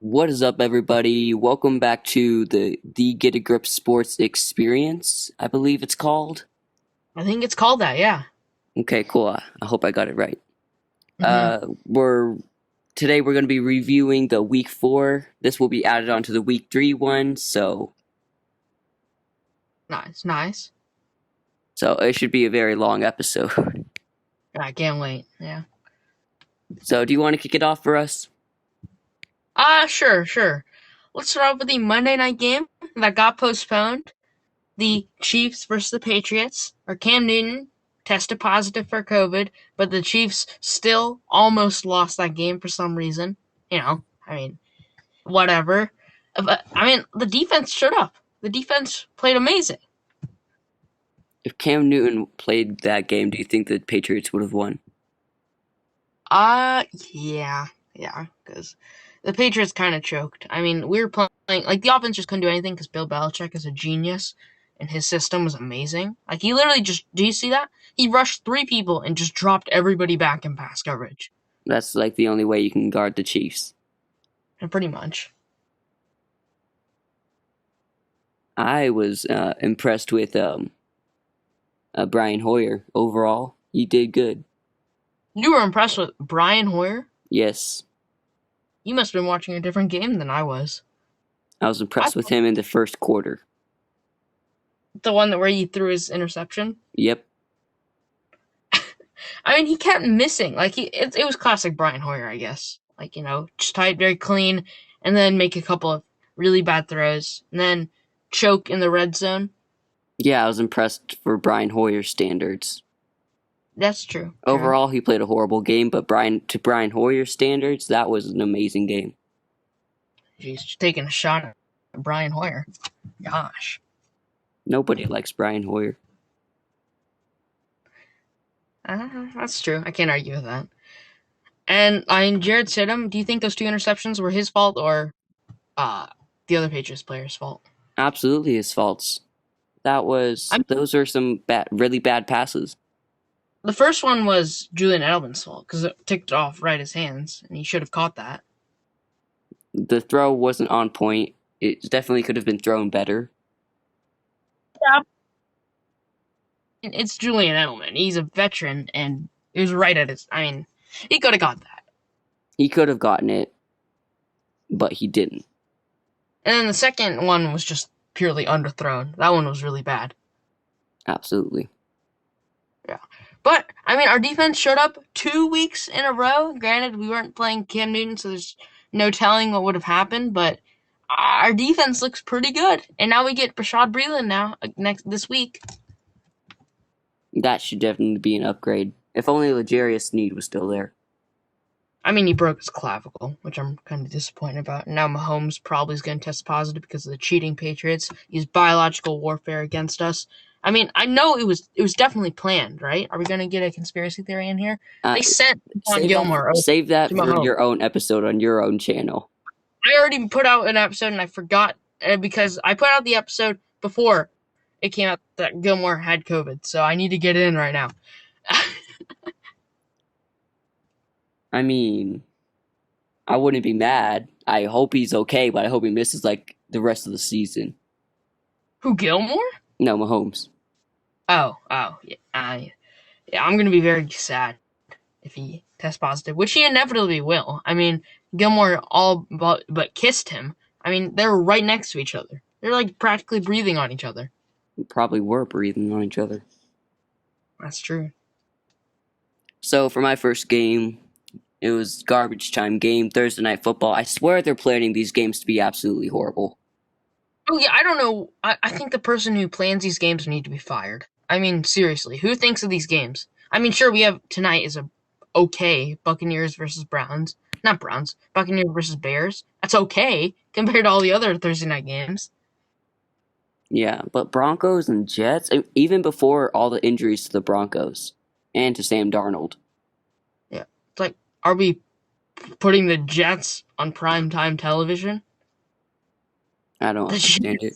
What is up, everybody? Welcome back to the Get a Grip Sports Experience, I believe it's called. I think it's called that, yeah. Okay, cool. I hope I got it right. hmm We're today we're going to be reviewing the week 4. This will be added onto the week 3 one, Nice, nice. so it should be a very long episode. I can't wait, yeah. So, do you want to kick it off for us? Sure. Let's start off with the Monday night game that got postponed. The Chiefs versus the Patriots, or Cam Newton tested positive for COVID, but the Chiefs still almost lost that game for some reason. Whatever. But, the defense showed up. The defense played amazing. If Cam Newton played that game, do you think the Patriots would have won? Yeah, because the Patriots kind of choked. We were playing, like, the offense just couldn't do anything because Bill Belichick is a genius and his system was amazing. Like, he literally just, do you see that? He rushed 3 people and just dropped everybody back in pass coverage. That's like the only way you can guard the Chiefs. And pretty much. I was impressed with Brian Hoyer overall. He did good. You were impressed with Brian Hoyer? Yes, You must have been watching a different game than I was. I was I impressed with him in the first quarter. The one that where he threw his interception. Yep. He kept missing. Like, it was classic Brian Hoyer, I guess. Like, just tie it very clean and then make a couple of really bad throws and then choke in the red zone. Yeah, I was impressed for Brian Hoyer's standards. That's true. True. Overall, he played a horrible game, but Brian Hoyer's standards, that was an amazing game. He's taking a shot at Brian Hoyer. Gosh. Nobody likes Brian Hoyer. That's true. I can't argue with that. And Jared Stidham, do you think those 2 interceptions were his fault or uh the other Patriots player's fault? Absolutely his faults. I mean, Those are some really bad passes. the first one was Julian Edelman's fault because it ticked off right his hands, and he should have caught that. The throw wasn't on point. It definitely could have been thrown better. Yeah. It's Julian Edelman. He's a veteran, and he was right at his. He could have got that. He could have gotten it, but he didn't. And then the second one was just purely underthrown. That one was really bad. Absolutely. Yeah. But, our defense showed up 2 weeks in a row. Granted, we weren't playing Cam Newton, so there's no telling what would have happened, but our defense looks pretty good. And now we get Bashaud Breeland this week. That should definitely be an upgrade. If only L'Jarius Sneed was still there. He broke his clavicle, which I'm kind of disappointed about. Now Mahomes probably is going to test positive because of the cheating Patriots. Use biological warfare against us. I know it was definitely planned, right? Are we going to get a conspiracy theory in here? Uh, They sent Stephon Gilmore save that to for Mahomes. your own episode on your own channel. I already put out an episode and I forgot because I put out the episode before it came out that Gilmore had COVID, so I need to get it in right now. I wouldn't be mad. I hope he's okay, but I hope he misses like the rest of the season. Who, Gilmore? No, Mahomes. Oh, yeah. I'm gonna be very sad if he tests positive, which he inevitably will. Gilmore all but kissed him. They were right next to each other. They're like practically breathing on each other. We probably were breathing on each other. That's true. So for my first game, it was garbage time game, Thursday Night Football. I swear they're planning these games to be absolutely horrible. Oh yeah, I don't know. I think the person who plans these games need to be fired. Seriously, who thinks of these games? Sure, we have tonight is a okay Buccaneers versus Browns. Not Browns. Buccaneers versus Bears. That's okay compared to all the other Thursday night games. Yeah, but Broncos and Jets, even before all the injuries to the Broncos and to Sam Darnold. Yeah. It's like, are we putting the Jets on primetime television? I don't understand it.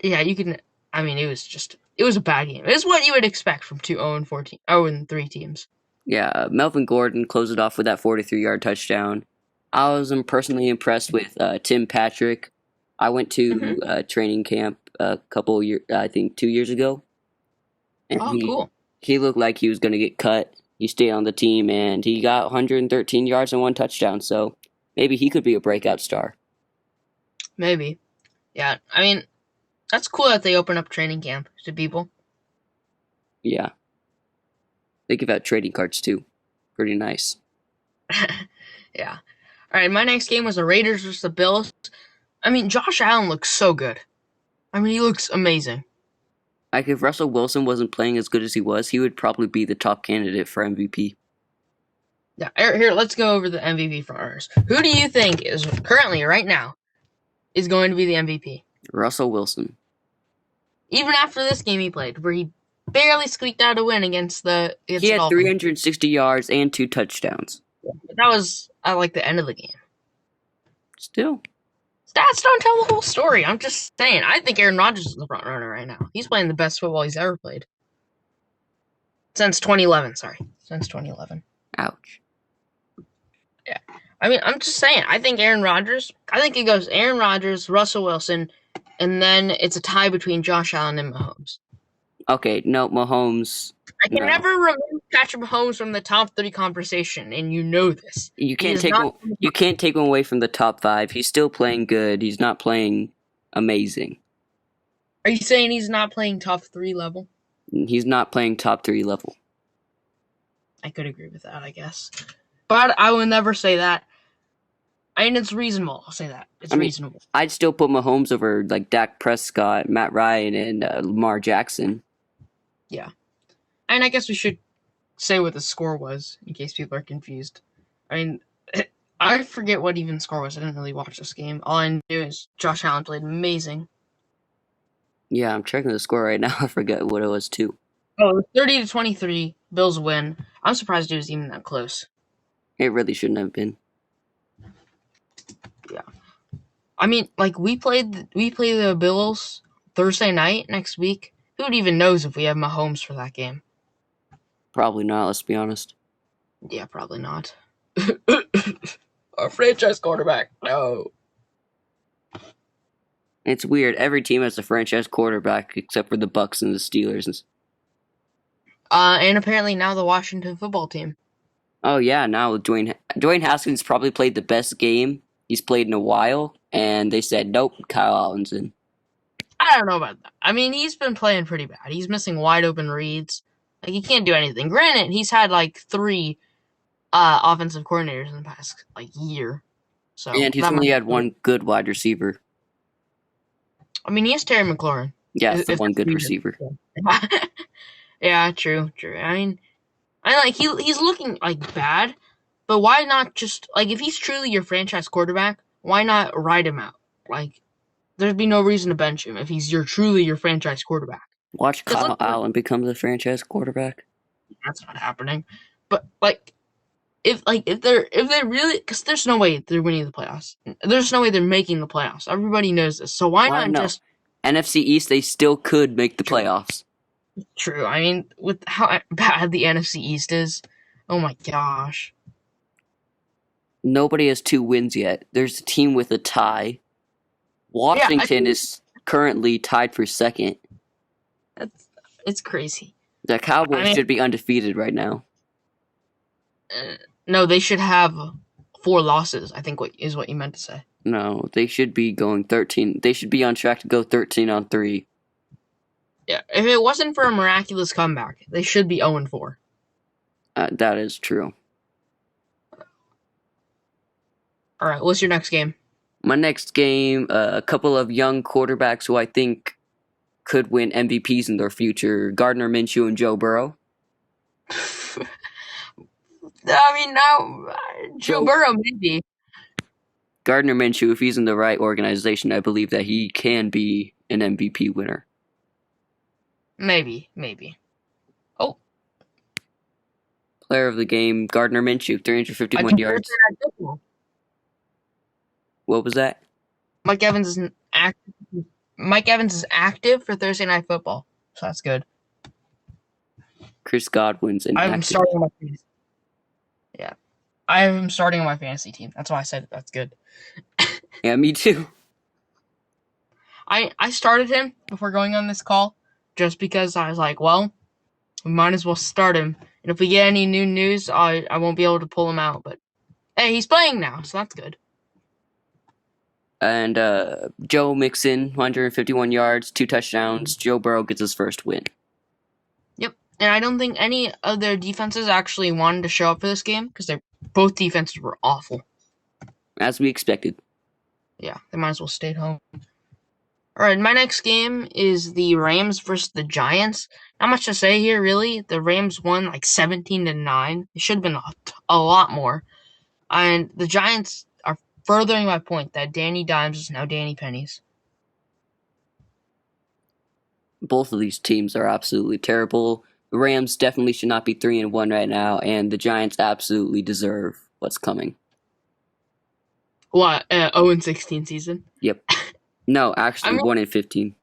Yeah, you can. It was a bad game. It was what you would expect from 2-0-3 teams. Yeah, Melvin Gordon closed it off with that 43-yard touchdown. I was personally impressed with Tim Patrick. I went to training camp a couple years, I think 2 years ago, and Oh, cool. he looked like he was going to get cut. He stayed on the team, and he got 113 yards and 1 touchdown. So maybe he could be a breakout star. Maybe. Yeah, I mean, that's cool that they open up training camp to people. Yeah, they give out trading cards too. Pretty nice. Yeah. All right, my next game was the Raiders versus the Bills. I mean, Josh Allen looks so good. I mean, he looks amazing. Like if Russell Wilson wasn't playing as good as he was, he would probably be the top candidate for MVP. Yeah, here, let's go over the MVP frontrunners. Who do you think is currently, right now, is going to be the MVP? Russell Wilson. Even after this game he played, where he barely squeaked out a win against the He had Dolphins. 360 yards and 2 touchdowns. But that was at like the end of the game. Still. Stats don't tell the whole story. I'm just saying. I think Aaron Rodgers is the front runner right now. He's playing the best football he's ever played. Since 2011, sorry. Since 2011. Ouch. Yeah. I mean, I'm just saying. I think Aaron Rodgers, I think it goes Aaron Rodgers, Russell Wilson, and then it's a tie between Josh Allen and Mahomes. Okay, no, Mahomes. I can never remove Patrick Mahomes from the top 3 conversation, and you know this. You can't take him away from the top 5. He's still playing good. He's not playing amazing. Are you saying he's not playing top 3 level? He's not playing top 3 level. I could agree with that, I guess. But I will never say that. I mean, it's reasonable. I'll say that. It's reasonable. I'd still put Mahomes over like Dak Prescott, Matt Ryan, and Lamar Jackson. Yeah. And I guess we should say what the score was, in case people are confused. I mean, I forget what even score was. I didn't really watch this game. All I knew is Josh Allen played amazing. Yeah, I'm checking the score right now. I forget what it was, too. Oh, 30-23, Bills win. I'm surprised it was even that close. It really shouldn't have been. Yeah. I mean, like, we play the Bills Thursday night next week. Who even knows if we have Mahomes for that game? Probably not, let's be honest. Yeah, probably not. Our franchise quarterback, no. It's weird. Every team has a franchise quarterback except for the Bucks and the Steelers. And apparently now the Washington football team. Oh, yeah, now Dwayne Haskins probably played the best game he's played in a while, and they said, nope, Kyle Allen's in. I don't know about that. I mean, he's been playing pretty bad. He's missing wide open reads. Like, he can't do anything. Granted, he's had like 3 offensive coordinators in the past like year. So and he's only had one good wide receiver. I mean, he has Terry McLaurin. Yeah, it's the one good receiver. Yeah, true. I mean, like he's looking like bad, but why not just like if he's truly your franchise quarterback, why not ride him out? Like, there'd be no reason to bench him if he's truly your franchise quarterback. Watch Kyle Allen become the franchise quarterback. That's not happening. But like, if they're really, because there's no way they're winning the playoffs. There's no way they're making the playoffs. Everybody knows this. So why not just NFC East? They still could make the playoffs. True. I mean, with how bad the NFC East is, oh my gosh. Nobody has 2 wins yet. There's a team with a tie. Washington is currently tied for second. It's crazy. The Cowboys should be undefeated right now. No, they should have 4 losses, I think what you meant to say. No, they should be going 13. They should be on track to go 13-3. Yeah, if it wasn't for a miraculous comeback, they should be 0-4. That is true. All right, what's your next game? My next game, a couple of young quarterbacks who I think could win MVPs in their future, Gardner Minshew and Joe Burrow. I mean, now, Joe Burrow, maybe. Gardner Minshew, if he's in the right organization, I believe that he can be an MVP winner. Maybe. Oh. Player of the game, Gardner Minshew, 351 yards. What was that? Mike Evans is active for Thursday Night Football, so that's good. Chris Godwin's inactive. I'm starting my piece. Yeah. I am starting on my fantasy team. That's why I said that's good. Yeah, me too. I started him before going on this call just because I was like, well, we might as well start him. And if we get any new news, I won't be able to pull him out. But hey, he's playing now, so that's good. And Joe Mixon, 151 yards, 2 touchdowns. Joe Burrow gets his first win. Yep. And I don't think any of their defenses actually wanted to show up for this game because both defenses were awful. As we expected. Yeah, they might as well stay home. All right, my next game is the Rams versus the Giants. Not much to say here, really. The Rams won like 17-9. It should have been a lot more. And the Giants are furthering my point that Danny Dimes is now Danny Pennies. Both of these teams are absolutely terrible. The Rams definitely should not be 3-1 right now, and the Giants absolutely deserve what's coming. What, 0-16 season? Yep. No, actually, 1-15.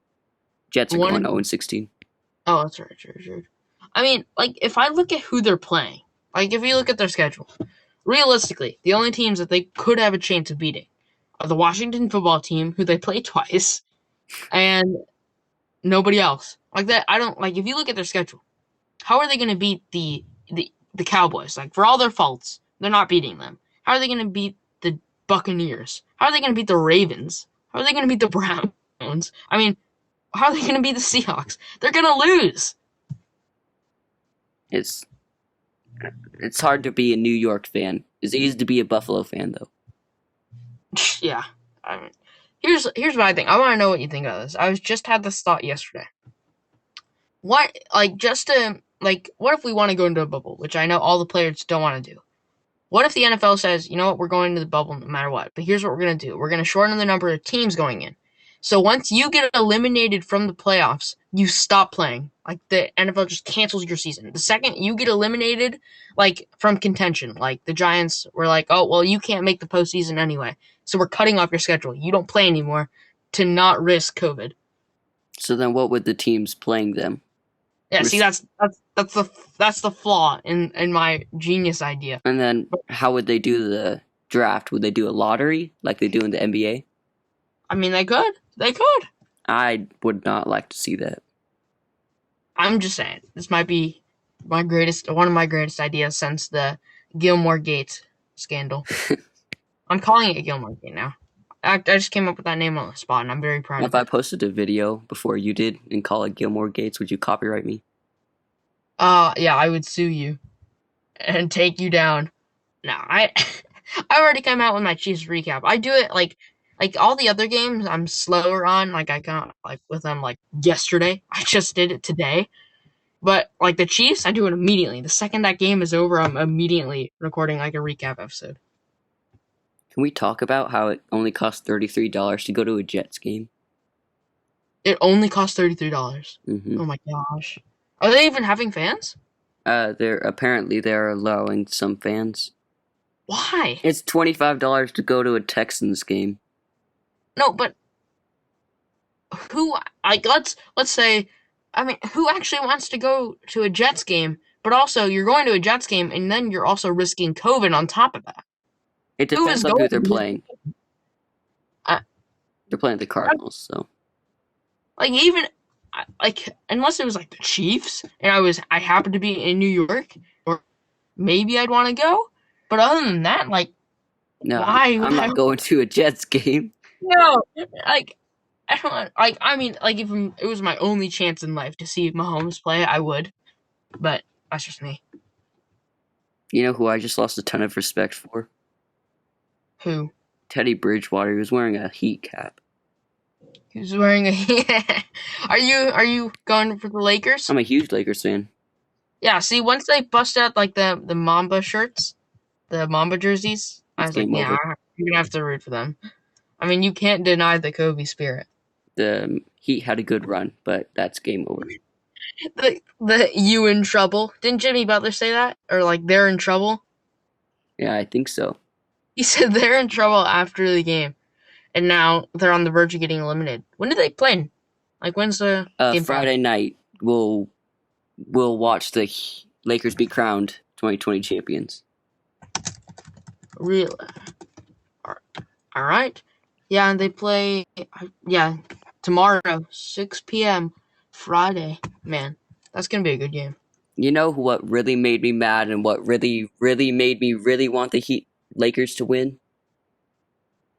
Jets are going 0-16. Oh, that's right. I mean, like, if I look at who they're playing, like, if you look at their schedule, realistically, the only teams that they could have a chance of beating are the Washington football team, who they play twice, and nobody else. Like that, I don't, like, if you look at their schedule, how are they going to beat the Cowboys? Like, for all their faults, they're not beating them. How are they going to beat the Buccaneers? How are they going to beat the Ravens? How are they going to beat the Browns? I mean, how are they going to beat the Seahawks? They're going to lose. It's hard to be a New York fan. It's easy to be a Buffalo fan, though. Yeah. I mean, here's what I think. I want to know what you think of this. I just had this thought yesterday. What, like, what if we want to go into a bubble, which I know all the players don't want to do? What if the NFL says, you know what, we're going into the bubble no matter what, but here's what we're going to do. We're going to shorten the number of teams going in. So once you get eliminated from the playoffs, you stop playing. Like, the NFL just cancels your season. The second you get eliminated, like, from contention, like, the Giants were like, oh, well, you can't make the postseason anyway, so we're cutting off your schedule. You don't play anymore to not risk COVID. So then what would the teams playing them? Yeah, see, that's the flaw in my genius idea. And then how would they do the draft? Would they do a lottery like they do in the NBA? I mean, they could. I would not like to see that. I'm just saying, this might be one of my greatest ideas since the Gilmore Gate scandal. I'm calling it Gilmore Gate now. I just came up with that name on the spot, and I'm very proud of it. If I posted a video before you did and call it Gilmore Gates, would you copyright me? Yeah, I would sue you and take you down. No, I already came out with my Chiefs recap. I do it like all the other games I'm slower on. Like, I got like with them like yesterday. I just did it today. But like the Chiefs, I do it immediately. The second that game is over, I'm immediately recording like a recap episode. Can we talk about how it only costs $33 to go to a Jets game? It only costs $33. Mm-hmm. Oh my gosh. Are they even having fans? They're allowing some fans. Why? It's $25 to go to a Texans game. No, but who, like, let's say, I mean, who actually wants to go to a Jets game? But also, you're going to a Jets game, and then you're also risking COVID on top of that. It depends on who they're playing. They're playing the Cardinals, so. Like, even, like, unless it was, like, the Chiefs, and I happened to be in New York, or maybe I'd want to go. But other than that, like, no, why? I'm not going to a Jets game. No, like, I don't want, like, I mean, like, if it was my only chance in life to see Mahomes play, I would. But that's just me. You know who I just lost a ton of respect for? Who? Teddy Bridgewater. He was wearing a Heat cap. He was wearing a... Are you going for the Lakers? I'm a huge Lakers fan. Yeah, see, once they bust out, like, the Mamba shirts, the Mamba jerseys, I was like, yeah, you're going to have to root for them. I mean, you can't deny the Kobe spirit. The Heat had a good run, but that's game over. The you in trouble. Didn't Jimmy Butler say that? Or, like, they're in trouble? Yeah, I think so. He said they're in trouble after the game. And now they're on the verge of getting eliminated. When do they play? Like, when's the game? Friday night. We'll watch the Lakers be crowned 2020 champions. Really? All right. Yeah, and they play. Yeah, tomorrow, 6 p.m. Friday. Man, that's gonna be a good game. You know what really made me mad and what really, really made me really want the Lakers to win?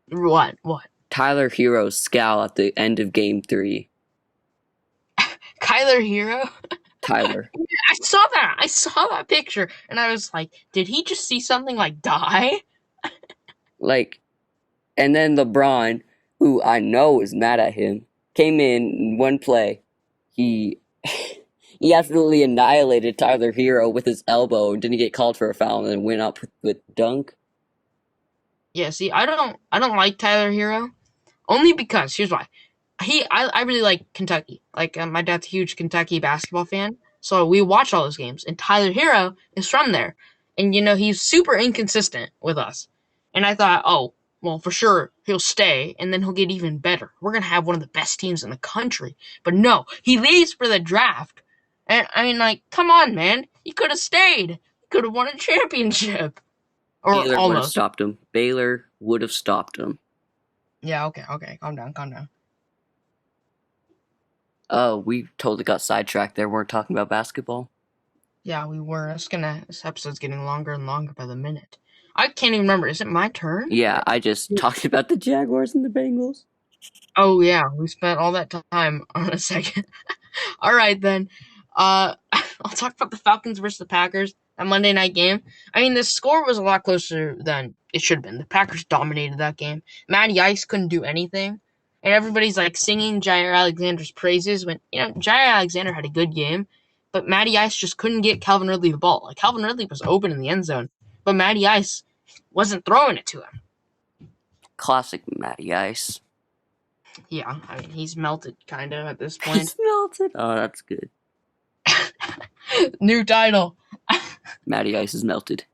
What? What? Tyler Hero's scowl at the end of Game 3. Kyler Hero? Tyler. I saw that. I saw that picture, and I was like, did he just see something like die? And then LeBron, who I know is mad at him, came in one play. He he absolutely annihilated Tyler Hero with his elbow and didn't get called for a foul and then went up with dunk. Yeah. See, I don't like Tyler Hero, only because here's why. I really like Kentucky. Like my dad's a huge Kentucky basketball fan, so we watch all those games. And Tyler Hero is from there, and he's super inconsistent with us. And I thought, oh well, for sure he'll stay, and then he'll get even better. We're gonna have one of the best teams in the country. But no, he leaves for the draft, and I mean, like, come on, man, he could have stayed. He could have won a championship, or Baylor would have almost. stopped him. Baylor would have stopped him. Yeah. Okay. Calm down. Oh, we totally got sidetracked there. We're talking about basketball. Yeah, we were. This episode's getting longer and longer by the minute. I can't even remember. Is it my turn? Yeah, I just talked about the Jaguars and the Bengals. Oh yeah, we spent all that time on a second. All right then. I'll talk about the Falcons versus the Packers, that Monday night game. I mean, the score was a lot closer than it should have been. The Packers dominated that game. Matty Ice couldn't do anything. And everybody's like singing Jair Alexander's praises when, Jair Alexander had a good game, but Matty Ice just couldn't get Calvin Ridley the ball. Like, Calvin Ridley was open in the end zone, but Matty Ice wasn't throwing it to him. Classic Matty Ice. Yeah, I mean, he's melted kind of at this point. He's melted? Oh, that's good. New title. Matty Ice is melted.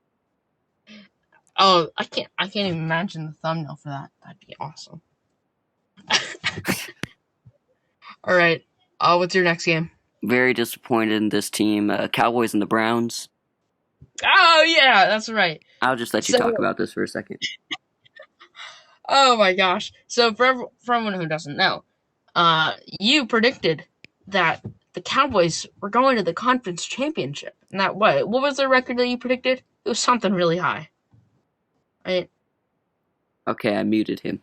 Oh, I can't even imagine the thumbnail for that. That'd be awesome. All right. What's your next game? Very disappointed in this team. Cowboys and the Browns. Oh yeah, that's right. I'll just let you talk about this for a second. Oh my gosh. So for everyone who doesn't know, you predicted that the Cowboys were going to the conference championship. And that what was the record that you predicted? It was something really high. Right? Okay, I muted him.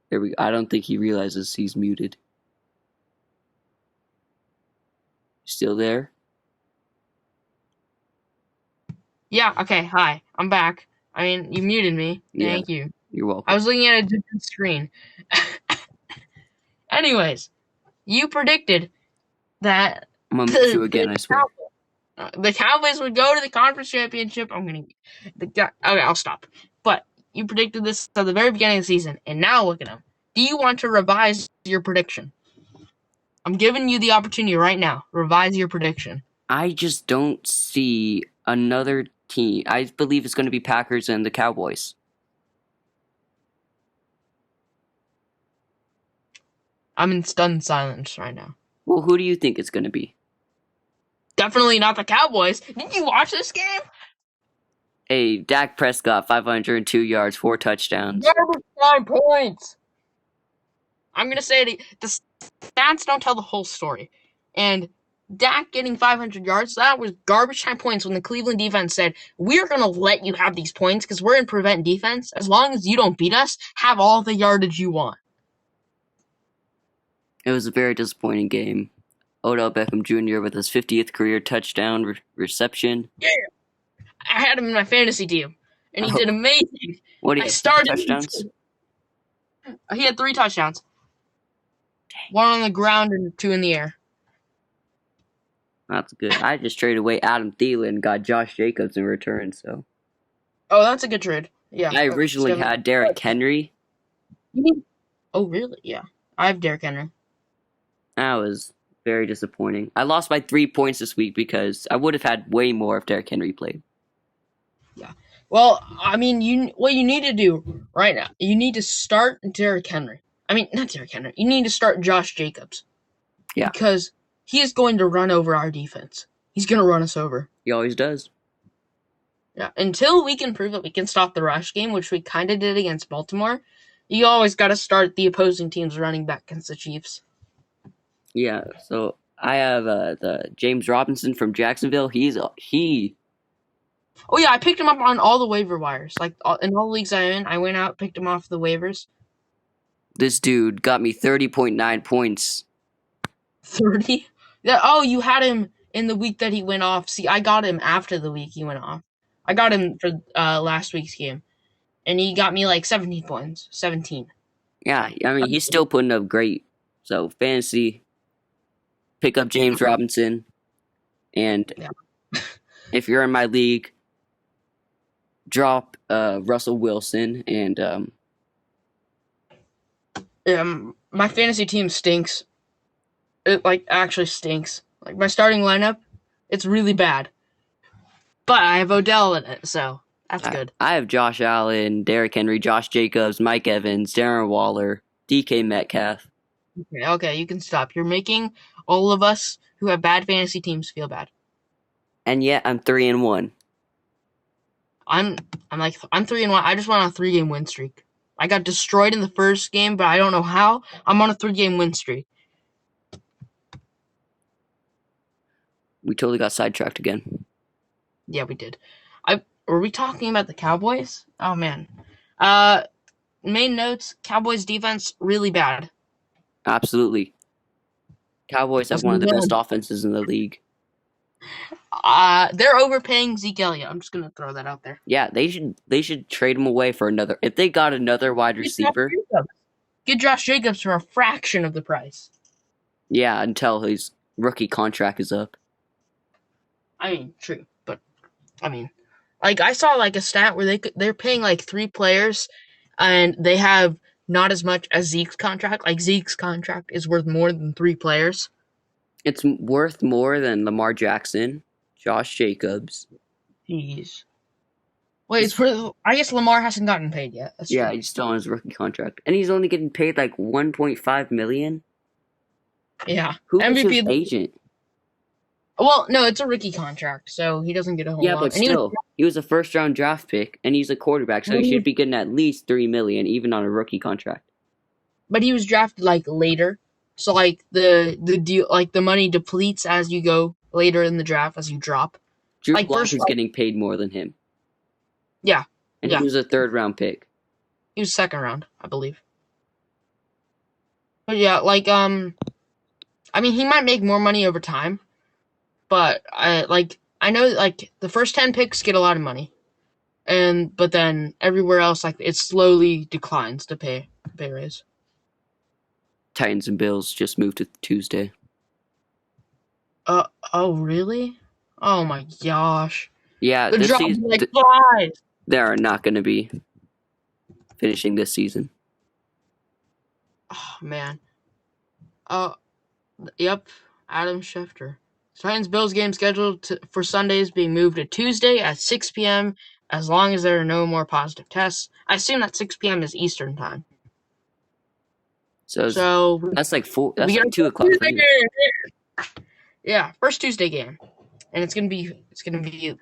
There we go. I don't think he realizes he's muted. Still there? Yeah, okay, hi. I'm back. I mean, you muted me. Thank you. You're welcome. I was looking at a different screen. Anyways, you predicted that I'm gonna mute you again, I swear. The Cowboys would go to the conference championship. Okay, I'll stop. But you predicted this at the very beginning of the season, and now look at them. Do you want to revise your prediction? I'm giving you the opportunity right now. Revise your prediction. I just don't see another team. I believe it's going to be Packers and the Cowboys. I'm in stunned silence right now. Well, who do you think it's going to be? Definitely not the Cowboys. Did you watch this game? Hey, Dak Prescott, 502 yards, 4 touchdowns. Garbage time points. I'm going to say the stats don't tell the whole story. And Dak getting 500 yards, that was garbage time points when the Cleveland defense said, we're going to let you have these points because we're in prevent defense. As long as you don't beat us, have all the yardage you want. It was a very disappointing game. Odell Beckham Jr. with his 50th career touchdown reception. Yeah. I had him in my fantasy team, and he did amazing. What do you have, touchdowns? He had 3 touchdowns. Dang. 1 on the ground and 2 in the air. That's good. I just traded away Adam Thielen and got Josh Jacobs in return, so. Oh, that's a good trade. Yeah. I originally had Derrick Henry. Oh, really? Yeah. I have Derrick Henry. That was very disappointing. I lost by 3 points this week because I would have had way more if Derrick Henry played. Yeah. Well, I mean, what you need to do right now, you need to start Derrick Henry. I mean, not Derrick Henry. You need to start Josh Jacobs. Yeah. Because he is going to run over our defense. He's going to run us over. He always does. Yeah, until we can prove that we can stop the rush game, which we kind of did against Baltimore, you always got to start the opposing team's running back against the Chiefs. Yeah, so I have the James Robinson from Jacksonville. He Oh yeah, I picked him up on all the waiver wires. Like in all the leagues I'm in, I went out, picked him off the waivers. this dude got me 30.9 points. 30? Yeah, oh, you had him in the week that he went off. See, I got him after the week he went off. I got him for last week's game. And he got me like 17 points. 17. Yeah, I mean he's still putting up great. So fantasy, pick up James Robinson, and Yeah. if you're in my league, drop Russell Wilson and My fantasy team stinks. It like actually stinks. Like my starting lineup, it's really bad. But I have Odell in it, so that's good. I have Josh Allen, Derrick Henry, Josh Jacobs, Mike Evans, Darren Waller, DK Metcalf. Okay, you can stop. You're making all of us who have bad fantasy teams feel bad. And yet I'm 3-1. I'm 3-1. I just went on a 3-game win streak. I got destroyed in the first game, but I don't know how. I'm on a 3-game win streak. We totally got sidetracked again. Yeah, we did. Were we talking about the Cowboys? Oh man. Main notes: Cowboys defense really bad. Absolutely. Cowboys have one of the best offenses in the league. They're overpaying Zeke Elliott. I'm just gonna throw that out there. Yeah, they should trade him away for another. If they got another wide receiver, Get Josh Jacobs for a fraction of the price. yeah, until his rookie contract is up. I mean, true, but I mean, like I saw like a stat where they're paying like 3 players, and they have not as much as Zeke's contract. Like Zeke's contract is worth more than 3 players. It's worth more than Lamar Jackson, Josh Jacobs. Jeez. Wait, it's for. I guess Lamar hasn't gotten paid yet. That's Yeah, true. he's still on his rookie contract, and he's only getting paid like 1.5 million. Yeah. Who is his MVP. agent? Well, no, it's a rookie contract, so he doesn't get a whole Yeah, lot. but And still, he was a first-round draft pick, and he's a quarterback, so he should be getting at least 3 million, even on a rookie contract. But he was drafted like later, so like the deal, like the money depletes as you go later in the draft as you drop. Drew Like, Lock first is of all- getting paid more than him. Yeah, And yeah. he was a 3rd-round pick. he was second round, I believe. But yeah, like I mean, he might make more money over time, but I know like the first 10 picks get a lot of money, but then everywhere else like it slowly declines the pay raise. Titans and Bills just moved to Tuesday. Oh really? Oh my gosh! Yeah, The this drop season, like flies. they are not going to be finishing this season. Oh man. Yep. Adam Schefter. Titans Bills game scheduled for Sundays being moved to Tuesday at 6 p.m. as long as there are no more positive tests. I assume that 6 p.m. is Eastern time. So that's like 2 o'clock. Tuesday game. Yeah, first Tuesday game, and it's gonna be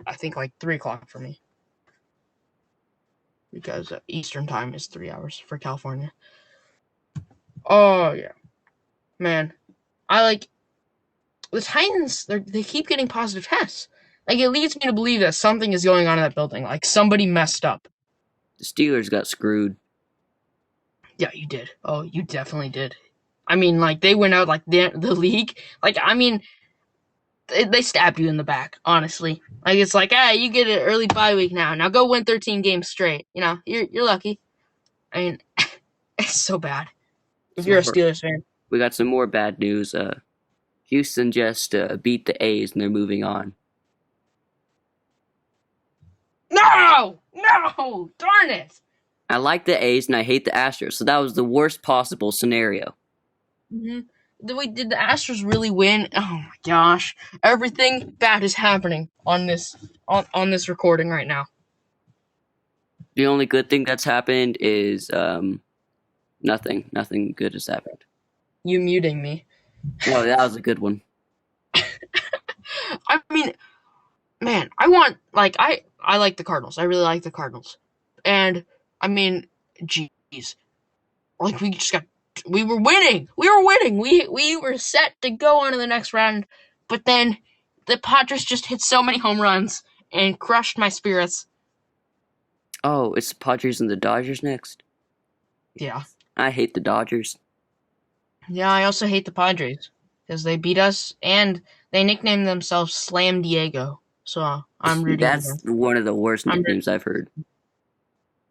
I think like 3 o'clock for me because Eastern time is 3 hours for California. Oh yeah, man, I like the Titans. They keep getting positive tests. Like it leads me to believe that something is going on in that building. Like somebody messed up. The Steelers got screwed. Yeah, you did. Oh, you definitely did. I mean, like they went out like the league. Like I mean, they stabbed you in the back. Honestly, like it's like, hey, you get an early bye week now. Now go win 13 games straight. You know, you're lucky. I mean, it's so bad. If you're a Steelers fan, we got some more bad news. Houston just beat the A's and they're moving on. No, darn it. I like the A's and I hate the Astros, so that was the worst possible scenario. Mm-hmm. Did the Astros really win? Oh my gosh! Everything bad is happening on this recording right now. The only good thing that's happened is nothing. Nothing good has happened. You muting me. Oh, that was a good one. I mean, man, I want like I like the Cardinals. I really like the Cardinals, and I mean, geez, like we were winning. We were winning. We were set to go on to the next round, but then the Padres just hit so many home runs and crushed my spirits. Oh, it's the Padres and the Dodgers next. Yeah. I hate the Dodgers. Yeah, I also hate the Padres because they beat us and they nicknamed themselves Slam Diego. So I'm rooting That's against. one of the worst I'm nicknames I've heard.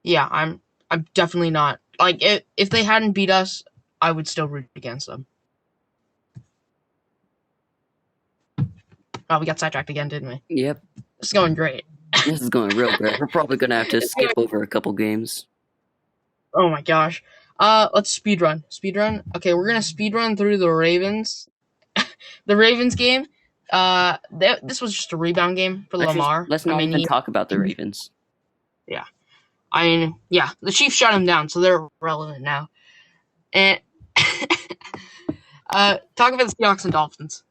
yeah, I'm definitely not. Like if they hadn't beat us, I would still root against them. Oh, we got sidetracked again, didn't we? Yep, It's going great. this is going real good. We're probably gonna have to It's skip going- over a couple games. oh my gosh. Let's speed run. Speed run. Okay, we're gonna speed run through the Ravens. The Ravens game. This was just a rebound game for Lamar. Let's not even talk about the Ravens. I mean, yeah, the Chiefs shut him down, so they're relevant now. And talk about the Seahawks and Dolphins.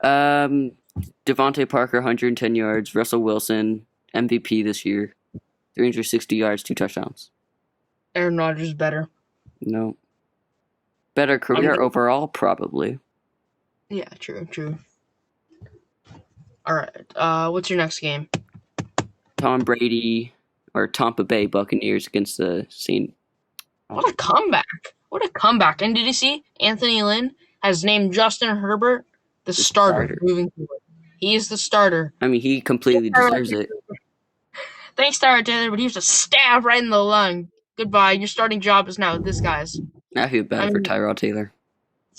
Devontae Parker, 110 yards. Russell Wilson, MVP this year, 360 yards, 2 touchdowns. Aaron Rodgers better. No. Better career overall, probably. Yeah, true. All right. What's your next game? Tom Brady or Tampa Bay Buccaneers against the Saint. What a comeback! What a comeback! And did you see Anthony Lynn has named Justin Herbert the starter moving forward? He is the starter. I mean, he completely deserves it. Thanks, Tyler Taylor, but he was a stab right in the lung. Goodbye. Your starting job is now this guy's. I feel bad for Tyrod Taylor.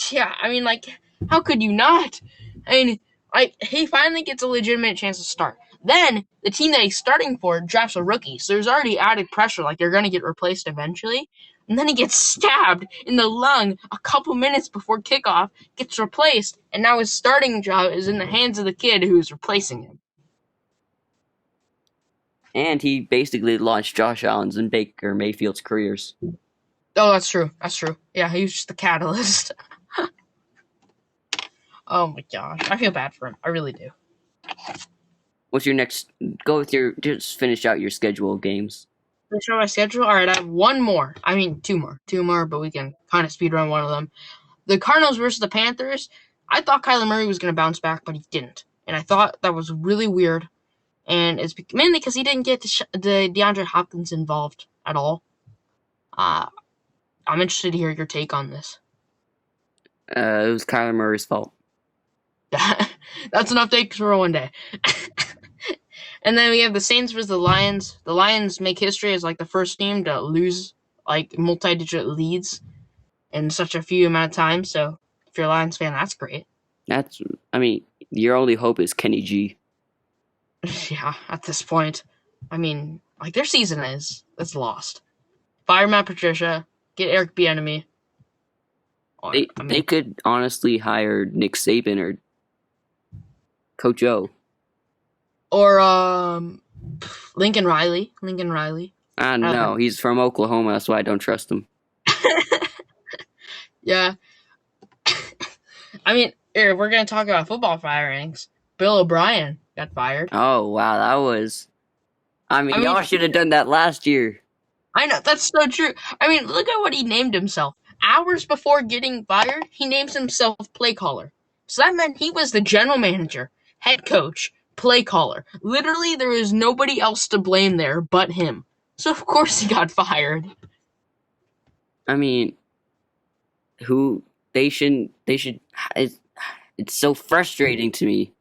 Yeah, I mean, like, how could you not? I mean, like, he finally gets a legitimate chance to start. Then, the team that he's starting for drafts a rookie, so there's already added pressure, like they're going to get replaced eventually. And then he gets stabbed in the lung a couple minutes before kickoff, gets replaced, and now his starting job is in the hands of the kid who's replacing him. And he basically launched Josh Allen's and Baker Mayfield's careers. Oh, that's true. Yeah, he was just the catalyst. Oh my gosh. I feel bad for him. I really do. What's your next? Just finish out your schedule of games. Finish out my schedule? Alright, I have one more. I mean, two more, but we can kind of speed run one of them. The Cardinals versus the Panthers. I thought Kyler Murray was going to bounce back, but he didn't. And I thought that was really weird. And it's mainly because he didn't get the DeAndre Hopkins involved at all. I'm interested to hear your take on this. It was Kyler Murray's fault. That's enough takes for one day. And then we have the Saints versus the Lions. The Lions make history as like the first team to lose like multi-digit leads in such a few amount of time. So if you're a Lions fan, that's great. Your only hope is Kenny G. Yeah, at this point. I mean, like their season is lost. Fire Matt Patricia, get Eric Bieniemy. They could honestly hire Nick Saban or Coach O. Or Lincoln Riley. I don't know. He's from Oklahoma, that's why I don't trust him. Yeah. I mean, here, we're going to talk about football firings. Bill O'Brien got fired. Oh, wow. That was... y'all should have done that last year. I know, that's so true. I mean, look at what he named himself. Hours before getting fired, he names himself play caller. So that meant he was the general manager, head coach, play caller. Literally, there is nobody else to blame there but him. So of course he got fired. I mean, it's so frustrating to me.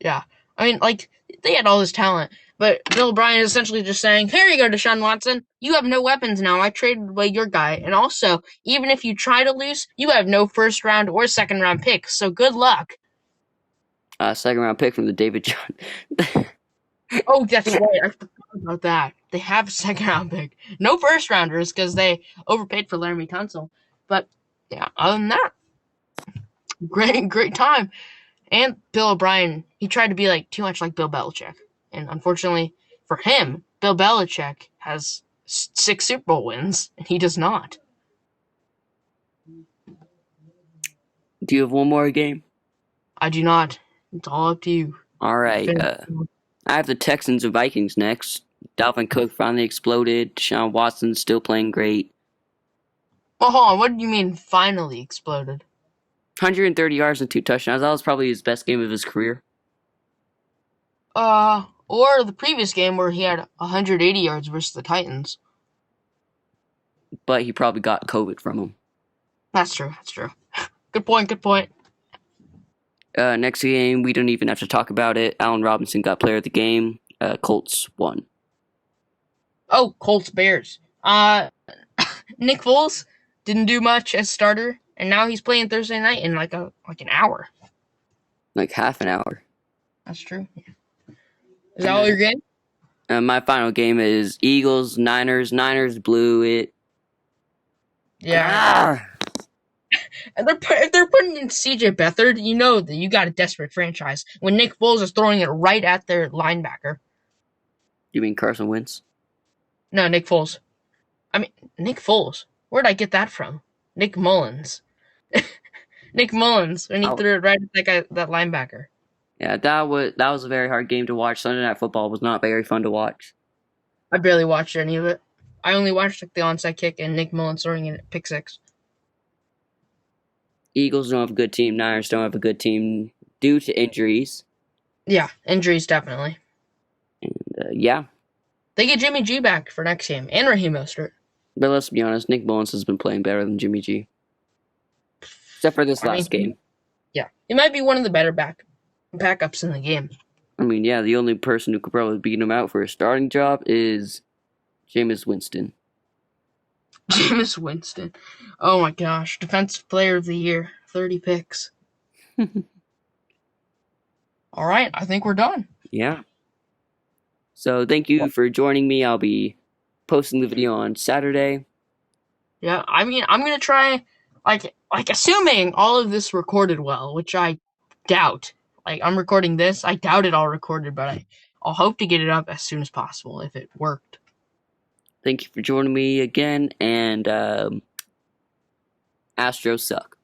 Yeah. I mean, like, they had all this talent, but Bill O'Brien is essentially just saying, here you go, Deshaun Watson. You have no weapons now. I traded away your guy. And also, even if you try to lose, you have no first round or second round pick. So good luck. Second round pick from the David John. Oh, that's right. I forgot about that. They have a second round pick. No first rounders because they overpaid for Laramie Tunsil. But yeah, other than that, great time. And Bill O'Brien, he tried to be like too much like Bill Belichick. And unfortunately for him, Bill Belichick has 6 Super Bowl wins, and he does not. Do you have one more game? I do not. It's all up to you. All right. Finish. I have the Texans and Vikings next. Dalvin Cook finally exploded. Deshaun Watson's still playing great. Oh, hold on. What do you mean finally exploded? 130 yards and 2 touchdowns. That was probably his best game of his career. Or the previous game where he had 180 yards versus the Titans. But he probably got COVID from him. That's true. That's true. Good point. Good point. Next game, we don't even have to talk about it. Allen Robinson got player of the game. Colts won. Oh, Colts Bears. Nick Foles didn't do much as starter, and now he's playing Thursday night in like an hour. Like half an hour. That's true. Yeah. Is that all your game? My final game is Eagles, Niners. Niners blew it. Yeah. If they're putting in CJ Beathard, you know that you got a desperate franchise. When Nick Foles is throwing it right at their linebacker. You mean Carson Wentz? No, Nick Foles. I mean, Nick Foles. Where'd I get that from? Nick Mullins. Nick Mullins, when he threw it right at that linebacker. Yeah, that was a very hard game to watch. Sunday Night Football was not very fun to watch. I barely watched any of it. I only watched like the onside kick and Nick Mullins throwing in at pick six. Eagles don't have a good team. Niners don't have a good team due to injuries. Yeah, injuries definitely. And, yeah. They get Jimmy G back for next game and Raheem Mostert. But let's be honest, Nick Mullins has been playing better than Jimmy G. Except for this last game. Yeah, he might be one of the better backups in the game. I mean, yeah, the only person who could probably beat him out for a starting job is Jameis Winston. Jameis Winston. Oh my gosh. Defensive Player of the Year. 30 picks. All right, I think we're done. Yeah. So thank you for joining me. I'll be posting the video on Saturday. Yeah, I mean, I'm going to try, like assuming all of this recorded well, which I doubt. Like, I'm recording this. I doubt it all recorded, but I'll hope to get it up as soon as possible if it worked. Thank you for joining me again, and Astros suck.